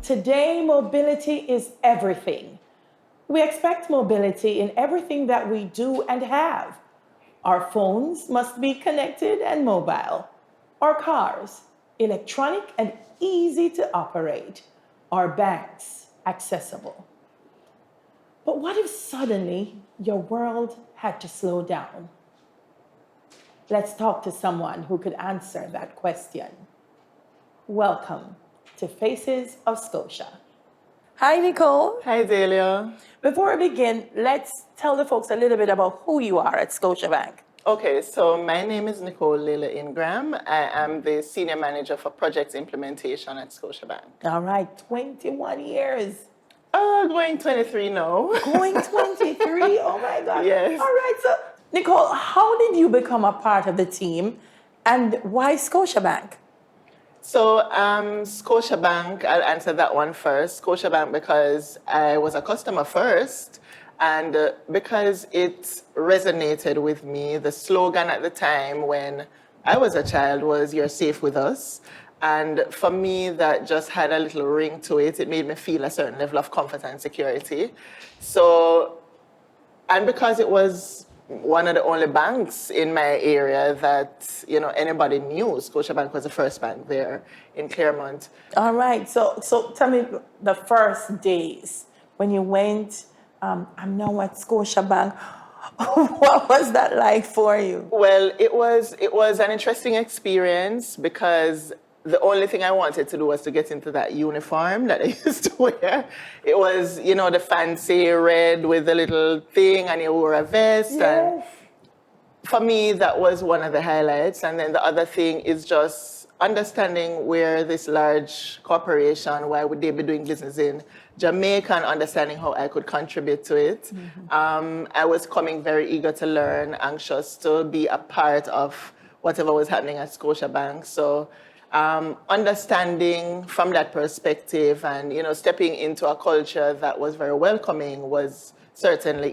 Today, mobility is everything. We expect mobility in everything that we do and have. Our phones must be connected and mobile. Our cars, electronic and easy to operate. Our banks, accessible. But what if suddenly your world had to slow down? Let's talk to someone who could answer that question. Welcome to Faces of Scotia. Hi, Nicole. Hi, Delia. Before we begin, let's tell the folks a little bit about who you are at Scotiabank. Okay, so my name is Nicole Lalor-Ingram. I am the Senior Manager for Project Implementation at Scotiabank. All right, 21 years. Going 23 now. Going 23? Oh my God. Yes. All right, so Nicole, how did you become a part of the team and why Scotiabank? So Scotiabank, I'll answer that one first. Scotiabank because I was a customer first and because it resonated with me. The slogan at the time when I was a child was, "You're safe with us." And for me, that just had a little ring to it. It made me feel a certain level of comfort and security. So, and because it was one of the only banks in my area that, anybody knew, Scotiabank was the first bank there in Claremont. All right, so tell me the first days when you went, I'm now at Scotiabank. What was that like for you? Well, it was an interesting experience because the only thing I wanted to do was to get into that uniform that I used to wear. It was, the fancy red with the little thing, and you wore a vest. Yes. And for me, that was one of the highlights. And then the other thing is just understanding where this large corporation, why would they be doing business in Jamaica, and understanding how I could contribute to it. Mm-hmm. I was coming very eager to learn, anxious to be a part of whatever was happening at Scotiabank. So understanding from that perspective and, stepping into a culture that was very welcoming was certainly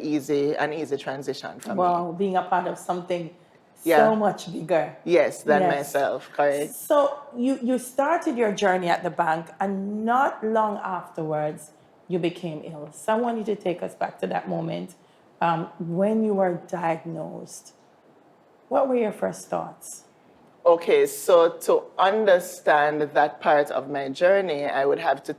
an easy transition for me. Wow, being a part of something so much bigger. Yes, than myself, correct. So you started your journey at the bank, and not long afterwards, you became ill. So I want you to take us back to that moment when you were diagnosed. What were your first thoughts? Okay, so to understand that part of my journey, I would have to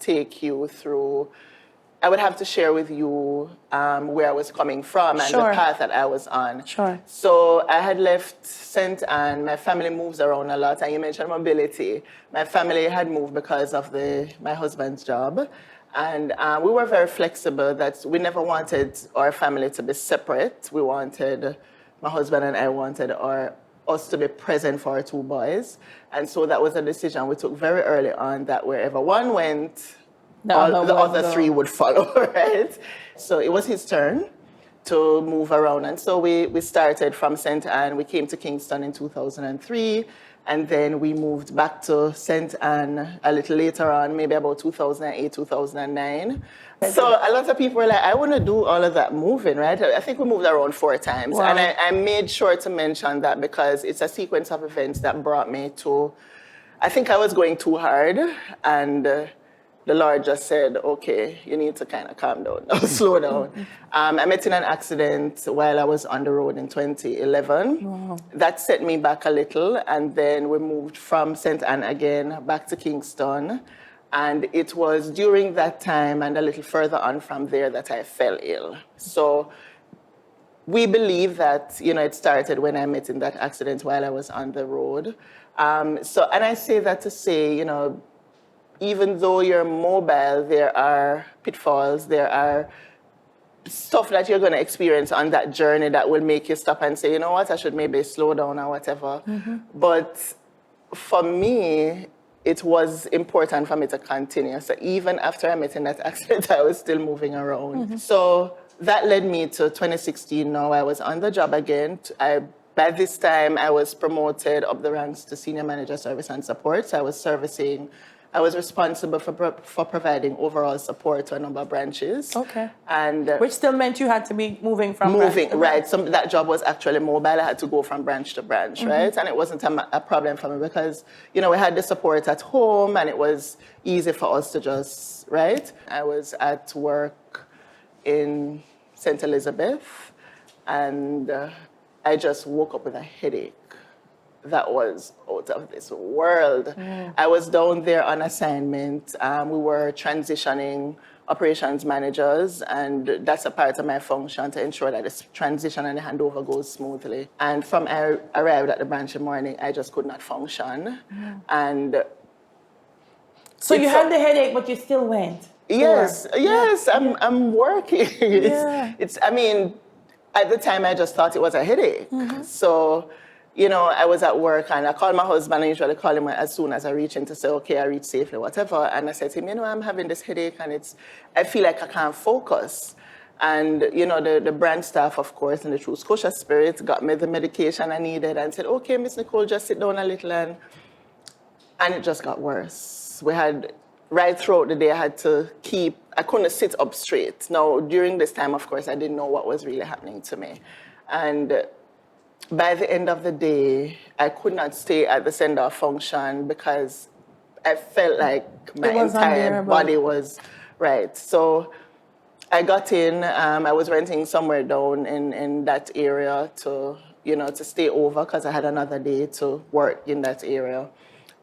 share with you where I was coming from and the path that I was on. Sure. So I had left St. Anne. My family moves around a lot, and you mentioned mobility. My family had moved because of my husband's job. And we were very flexible that we never wanted our family to be separate. My husband and I wanted us to be present for our two boys. And so that was a decision we took very early on, that wherever one went, the other three would follow, right? So it was his turn to move around. And so we started from St. Anne. We came to Kingston in 2003. And then we moved back to St. Anne a little later on, maybe about 2008, 2009. So a lot of people were like, I want to do all of that moving, right? I think we moved around 4 times. Wow. And I made sure to mention that because it's a sequence of events that brought me to, I think I was going too hard. And the Lord just said, okay, you need to kind of calm down, slow down. I met in an accident while I was on the road in 2011. Wow. That set me back a little, and then we moved from St. Anne again back to Kingston. And it was during that time and a little further on from there that I fell ill. So we believe that, it started when I met in that accident while I was on the road. And I say that to say, even though you're mobile, there are pitfalls, there are stuff that you're going to experience on that journey that will make you stop and say, you know what, I should maybe slow down or whatever. Mm-hmm. But for me, it was important for me to continue. So even after I met in that accident, I was still moving around. Mm-hmm. So that led me to 2016 now. I was on the job again. By this time, I was promoted up the ranks to Senior Manager Service and Support. So I was servicing I was responsible for providing overall support to a number of branches. Okay. And Which still meant you had to be moving from moving, branch to branch. right. So that job was actually mobile. I had to go from branch to branch, right? And it wasn't a problem for me because, you know, we had the support at home and it was easy for us to just, right? I was at work in St. Elizabeth and I just woke up with a headache that was out of this world. I was down there on assignment. We were transitioning operations managers, and that's a part of my function to ensure that this transition and the handover goes smoothly. And from I arrived at the branch in the morning, I just could not function. And So you had the headache, but you still went. yes, I'm working. I mean, at the time I just thought it was a headache. So, you know, I was at work and I called my husband. I usually call him as soon as I reach in to say, okay, I reached safely, whatever. And I said to him, you know, I'm having this headache and I feel like I can't focus. And, you know, the branch staff, of course, in the true Scotia spirit, got me the medication I needed and said, okay, Miss Nicole, just sit down a little. And it just got worse. We had, right throughout the day, I couldn't sit up straight. Now, during this time, of course, I didn't know what was really happening to me. And by the end of the day, I could not stay at the center of function because I felt like my entire body was right. So I got in. I was renting somewhere down in that area to stay over because I had another day to work in that area.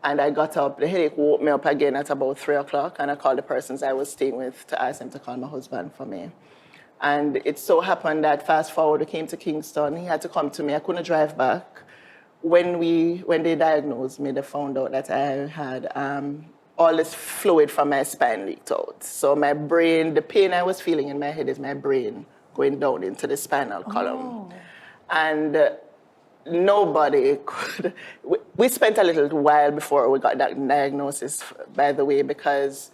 And I got up. The headache woke me up again at about 3 o'clock, and I called the persons I was staying with to ask them to call my husband for me. And it so happened that fast forward, we came to Kingston. He had to come to me. I couldn't drive back. When they diagnosed me, they found out that I had all this fluid from my spine leaked out. So my brain, the pain I was feeling in my head is my brain going down into the spinal column. And nobody could. We spent a little while before we got that diagnosis, by the way, because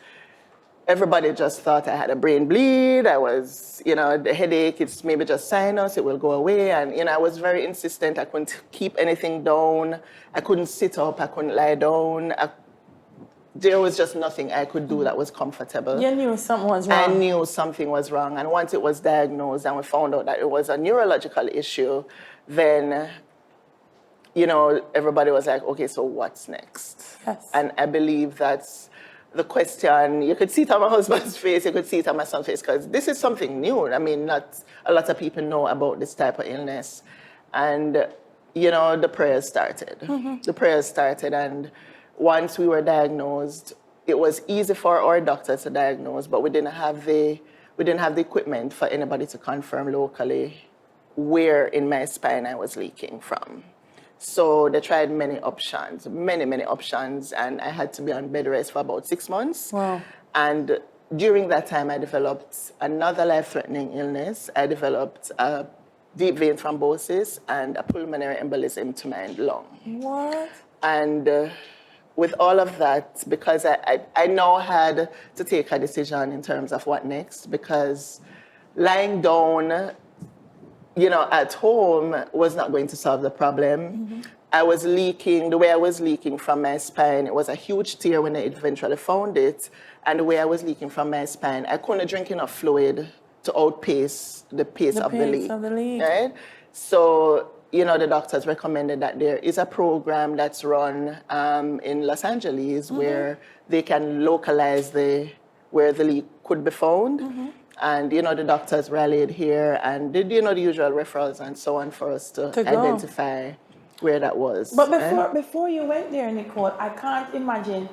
everybody just thought I had a brain bleed. I was, the headache, it's maybe just sinus, it will go away. And, I was very insistent. I couldn't keep anything down. I couldn't sit up. I couldn't lie down. There was just nothing I could do that was comfortable. You knew something was wrong. I knew something was wrong. And once it was diagnosed and we found out that it was a neurological issue, then, everybody was like, okay, so what's next? Yes. And I believe that's the question. You could see it on my husband's face, you could see it on my son's face, because this is something new. I mean, not a lot of people know about this type of illness. And, the prayers started. The prayers started, and once we were diagnosed, it was easy for our doctors to diagnose, but we didn't have the equipment for anybody to confirm locally where in my spine I was leaking from. So they tried many options, many options, and I had to be on bed rest for about 6 months. Wow. And during that time, I developed another life-threatening illness. I developed a deep vein thrombosis and a pulmonary embolism to my lung. What? And with all of that, because I now had to take a decision in terms of what next, because lying down at home was not going to solve the problem. I was leaking, the way I was leaking from my spine, it was a huge tear when I eventually found it. And the way I was leaking from my spine, I couldn't drink enough fluid to outpace the pace of the leak. Right? So, the doctors recommended that there is a program that's run in Los Angeles where they can localize where the leak could be found. And, the doctors rallied here and did, the usual referrals and so on for us to identify where that was. But before you went there, Nicole, I can't imagine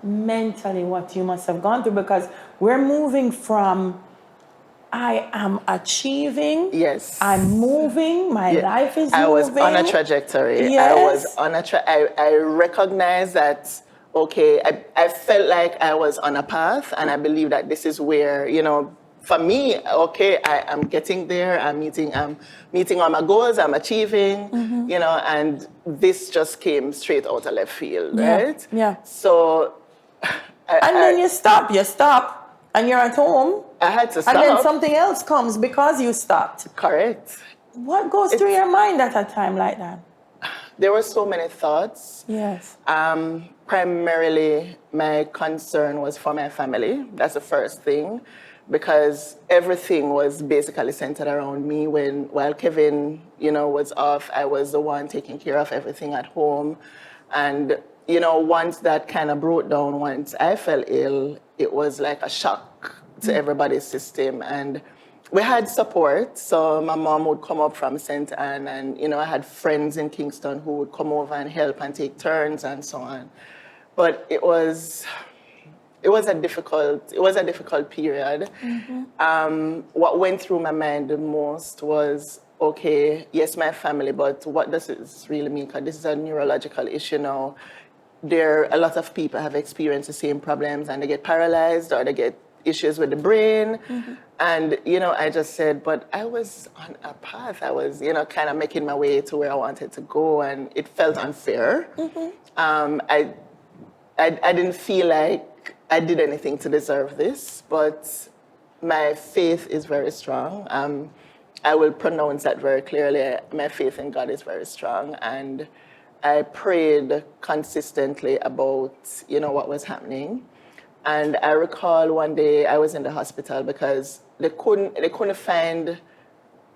mentally what you must have gone through, because we're moving from I am achieving. Yes. I'm moving. My life is moving. I was on a trajectory. Yes. I was on I recognized that, okay, I felt like I was on a path, and I believe that this is where, for me, okay, I am getting there. I'm meeting all my goals. I'm achieving, and this just came straight out of left field, right? Yeah. So, then you stop, and you're at home. I had to stop. And then something else comes because you stopped. Correct. What goes through your mind at a time like that? there were so many thoughts. Yes. Primarily, my concern was for my family. That's the first thing, because everything was basically centered around me. While Kevin, was off, I was the one taking care of everything at home. And, once that kind of broke down, once I fell ill, it was like a shock to everybody's system. And we had support. So my mom would come up from St. Anne, and, I had friends in Kingston who would come over and help and take turns and so on. But it was a difficult period. What went through my mind the most was, okay, yes, my family, but what does this really mean? Because this is a neurological issue now. A lot of people have experienced the same problems, and they get paralyzed or they get issues with the brain. And, I just said, but I was on a path. I was, kind of making my way to where I wanted to go, and it felt unfair. I didn't feel like I did anything to deserve this, but my faith is very strong. I will pronounce that very clearly. My faith in God is very strong, and I prayed consistently about, what was happening. And I recall one day I was in the hospital because they couldn't find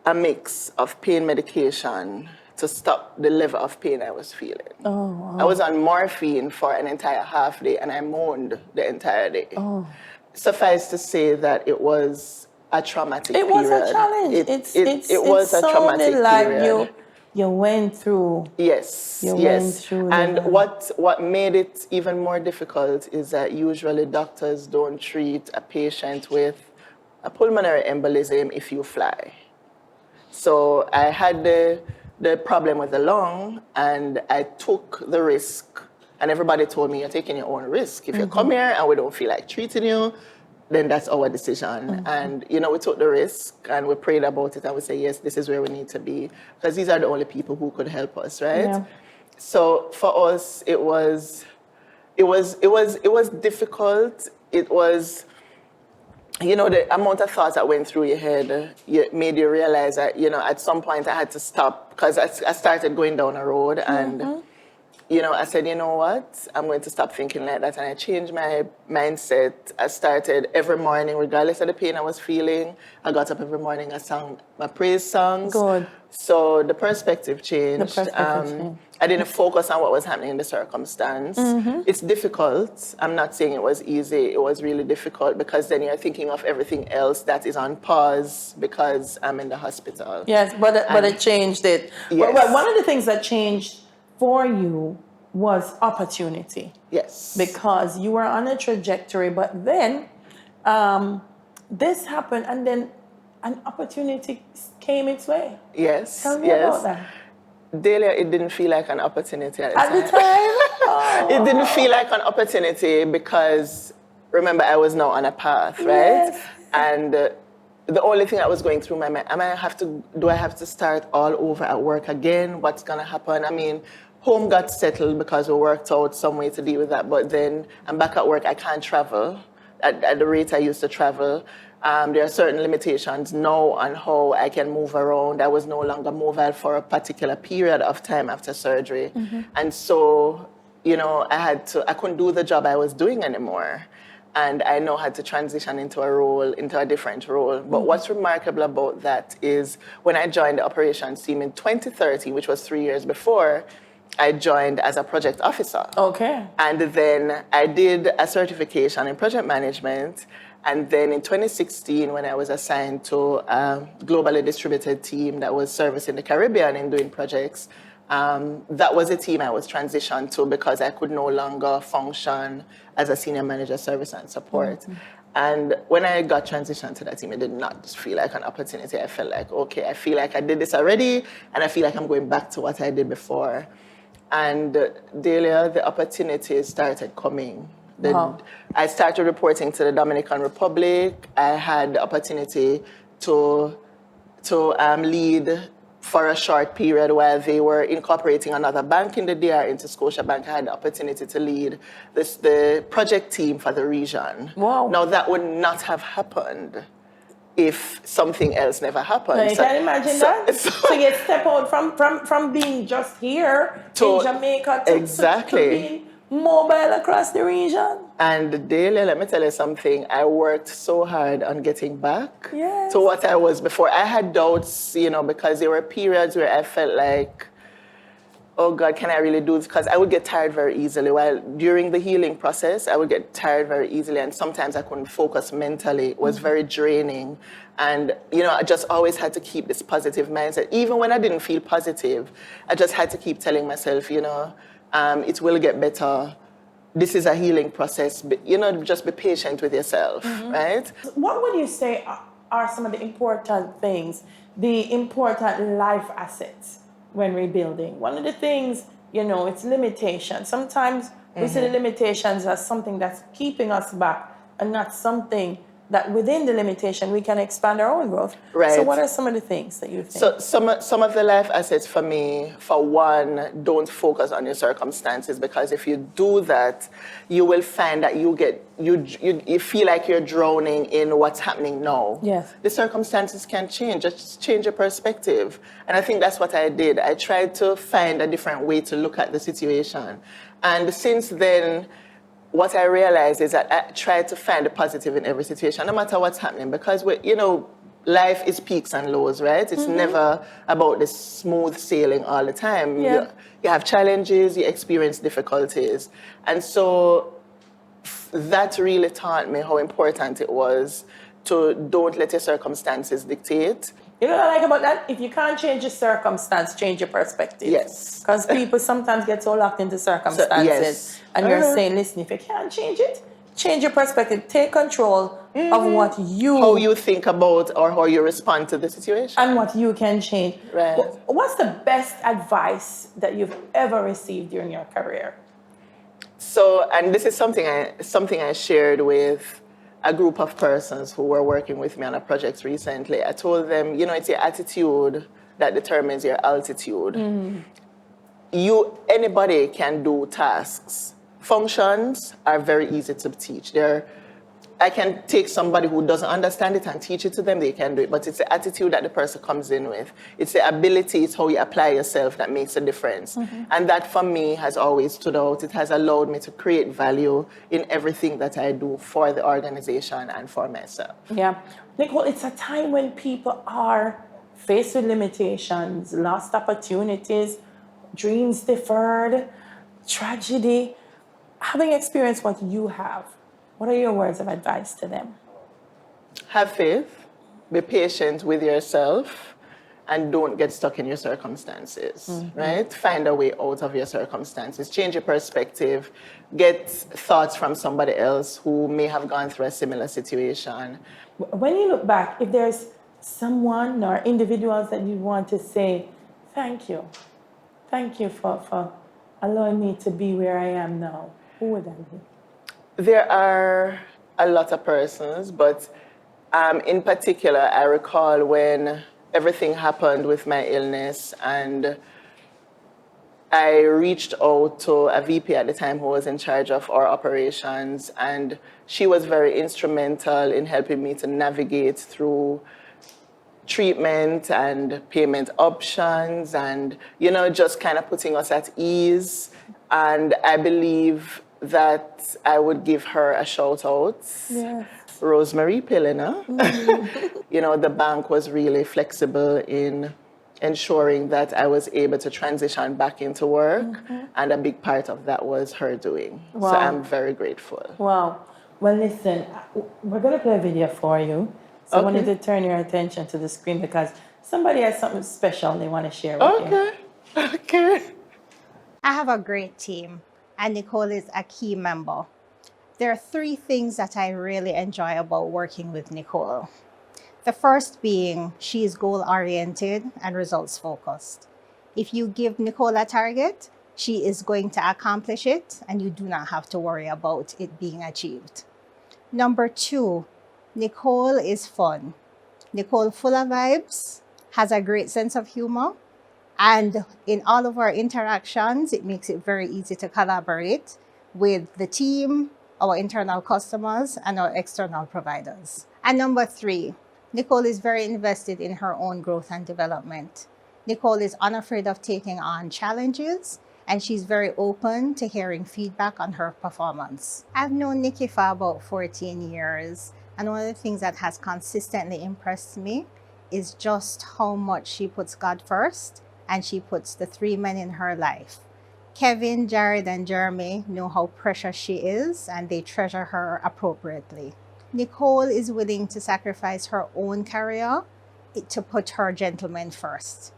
a mix of pain medication to stop the level of pain I was feeling. Oh, wow. I was on morphine for an entire half day, and I moaned the entire day. Oh. Suffice to say that it was a traumatic period. It was a challenge. It was a traumatic period. You went through. Yes, you yes. Went through and what made it even more difficult is that usually doctors don't treat a patient with a pulmonary embolism if you fly. So I had the problem with the lung, and I took the risk. And everybody told me, you're taking your own risk. If you come here and we don't feel like treating you, then that's our decision. And, we took the risk, and we prayed about it, and we said, yes, this is where we need to be, because these are the only people who could help us, right? Yeah. So for us, it was difficult. It was, the amount of thoughts that went through your head made you realize that, at some point I had to stop, because I started going down a road, and I said, you know what, I'm going to stop thinking like that. And I changed my mindset. I started every morning, regardless of the pain I was feeling, I got up every morning, I sang my praise songs. Good. So the perspective changed. I didn't focus on what was happening in the circumstance. It's difficult. I'm not saying it was easy. It was really difficult, because then you're thinking of everything else that is on pause because I'm in the hospital. Yes, but it changed it. Yes. Well, one of the things that changed for you was opportunity. Yes. Because you were on a trajectory, but then this happened, and then an opportunity came its way. Yes. Tell me about that. Delia, it didn't feel like an opportunity at the time. At the time? Oh. It didn't feel like an opportunity because, remember, I was now on a path, right? Yes. And the only thing that was going through my mind, do I have to start all over at work again? What's going to happen? I mean, home got settled because we worked out some way to deal with that. But then I'm back at work, I can't travel at the rate I used to travel. There are certain limitations now on how I can move around. I was no longer mobile for a particular period of time after surgery. And so, I couldn't do the job I was doing anymore. And I now had to transition into a different role. But what's remarkable about that is when I joined the operations team in 2013, which was 3 years before, I joined as a project officer. Okay. And then I did a certification in project management. And then in 2016, when I was assigned to a globally distributed team that was servicing the Caribbean and doing projects, that was a team I was transitioned to because I could no longer function as a senior manager, service and support. And when I got transitioned to that team, it did not feel like an opportunity. I felt like, okay, I feel like I did this already, and I feel like I'm going back to what I did before. And Delia, the opportunities started coming. I started reporting to the Dominican Republic. I had the opportunity to lead for a short period while they were incorporating another bank in the DR into Scotia Bank. I had the opportunity to lead the project team for the region. Wow. Now, that would not have happened if something else never happened. Now, you can imagine that. So you step out from being just here in Jamaica to being mobile across the region. And daily, let me tell you something, I worked so hard on getting back Yes. to what I was before. I had doubts, you know, because there were periods where I felt like, oh God, can I really do this? Because I would get tired very easily. While during the healing process, I would get tired very easily, and sometimes I couldn't focus mentally. It was very draining. And, you know, I just always had to keep this positive mindset. Even when I didn't feel positive, I just had to keep telling myself, you know, it will get better. This is a healing process. But, you know, just be patient with yourself, right? What would you say are some of the important things, the important life assets when rebuilding? One of the things, you know, it's limitations. Sometimes we see the limitations as something that's keeping us back and not something that within the limitation we can expand our own growth. Right. So what are some of the things that you think? So some of the life assets for me, for one, don't focus on your circumstances, because if you do that, you will find that you feel like you're drowning in what's happening now. Yes. The circumstances can change. Just change your perspective. And I think that's what I did. I tried to find a different way to look at the situation. And since then, what I realized is that I try to find the positive in every situation, no matter what's happening, because you know, life is peaks and lows, right? It's never about this smooth sailing all the time. Yeah. You have challenges, you experience difficulties. And so that really taught me how important it was to don't let your circumstances dictate. You know what I like about that? If you can't change your circumstance, change your perspective. Yes. Because people sometimes get so locked into circumstances. Yes. And you're saying, listen, if you can't change it, change your perspective. Take control of what how you think about or how you respond to the situation. And what you can change. Right. What's the best advice that you've ever received during your career? So, and this is something I shared with a group of persons who were working with me on a project recently. I told them, you know, it's your attitude that determines your altitude. Anybody can do tasks. Functions are very easy to teach. I can take somebody who doesn't understand it and teach it to them, they can do it. But it's the attitude that the person comes in with. It's the ability, it's how you apply yourself that makes a difference. And that for me has always stood out. It has allowed me to create value in everything that I do for the organization and for myself. Yeah. Nicole, it's a time when people are faced with limitations, lost opportunities, dreams deferred, tragedy. Having experienced what you have, what are your words of advice to them? Have faith, be patient with yourself, and don't get stuck in your circumstances, right? Find a way out of your circumstances. Change your perspective. Get thoughts from somebody else who may have gone through a similar situation. When you look back, if there's someone or individuals that you want to say, thank you for allowing me to be where I am now, who would that be? There are a lot of persons, but in particular, I recall when everything happened with my illness, and I reached out to a VP at the time who was in charge of our operations, and she was very instrumental in helping me to navigate through treatment and payment options and, you know, just kind of putting us at ease. And I believe that I would give her a shout out. Yes. Rosemary Pillina. You know, the bank was really flexible in ensuring that I was able to transition back into work. And a big part of that was her doing. Wow. So I'm very grateful. Wow. Well, listen, we're going to play a video for you. So I wanted to turn your attention to the screen because somebody has something special they want to share with you. Okay. I have a great team, and Nicole is a key member. There are 3 things that I really enjoy about working with Nicole. The first being she is goal-oriented and results-focused. If you give Nicole a target, she is going to accomplish it, and you do not have to worry about it being achieved. Number 2, Nicole is fun. Nicole, full of vibes, has a great sense of humor, and in all of our interactions, it makes it very easy to collaborate with the team, our internal customers, and our external providers. And number 3, Nicole is very invested in her own growth and development. Nicole is unafraid of taking on challenges, and she's very open to hearing feedback on her performance. I've known Nikki for about 14 years, and one of the things that has consistently impressed me is just how much she puts God first, and she puts the three men in her life. Kevin, Jared, and Jeremy know how precious she is, and they treasure her appropriately. Nicole is willing to sacrifice her own career to put her gentleman first.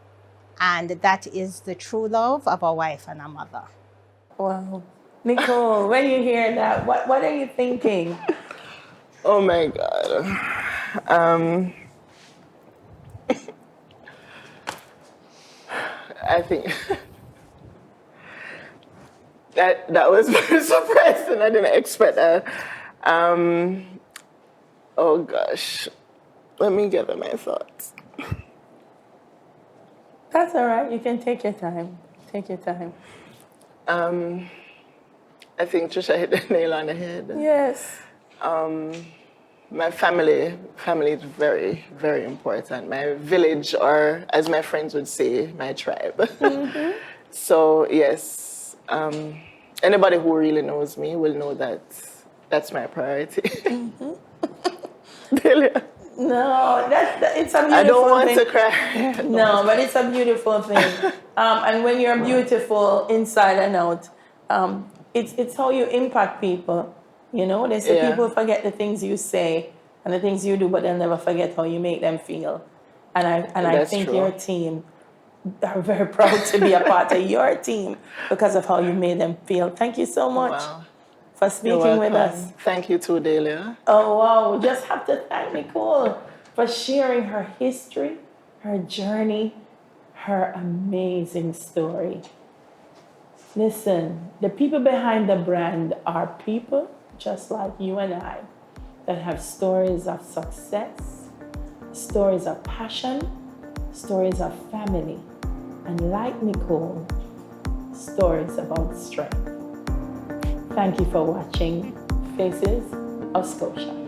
And that is the true love of a wife and a mother. Wow. Nicole, when you hear that, what are you thinking? Oh my God. I think that was very surprising. I didn't expect that. Oh gosh. Let me gather my thoughts. That's all right. You can take your time. Take your time. I think Trisha hit the nail on the head. Yes. My family is very, very important. My village, or as my friends would say, my tribe. Mm-hmm. So yes, anybody who really knows me will know that that's my priority. Mm-hmm. Delia. No, it's a beautiful thing. I don't want to cry. No, but it's a beautiful thing. And when you're beautiful inside and out, it's how you impact people. You know, they say people forget the things you say and the things you do, but they'll never forget how you make them feel. And I think true. Your team are very proud to be a part of your team because of how you made them feel. Thank you so much for speaking with us. Thank you too, Delia. Oh, wow. We just have to thank Nicole for sharing her history, her journey, her amazing story. Listen, the people behind the brand are people just like you and I that have stories of success, stories of passion, stories of family, and like Nicole, stories about strength. Thank you for watching Faces of Scotia.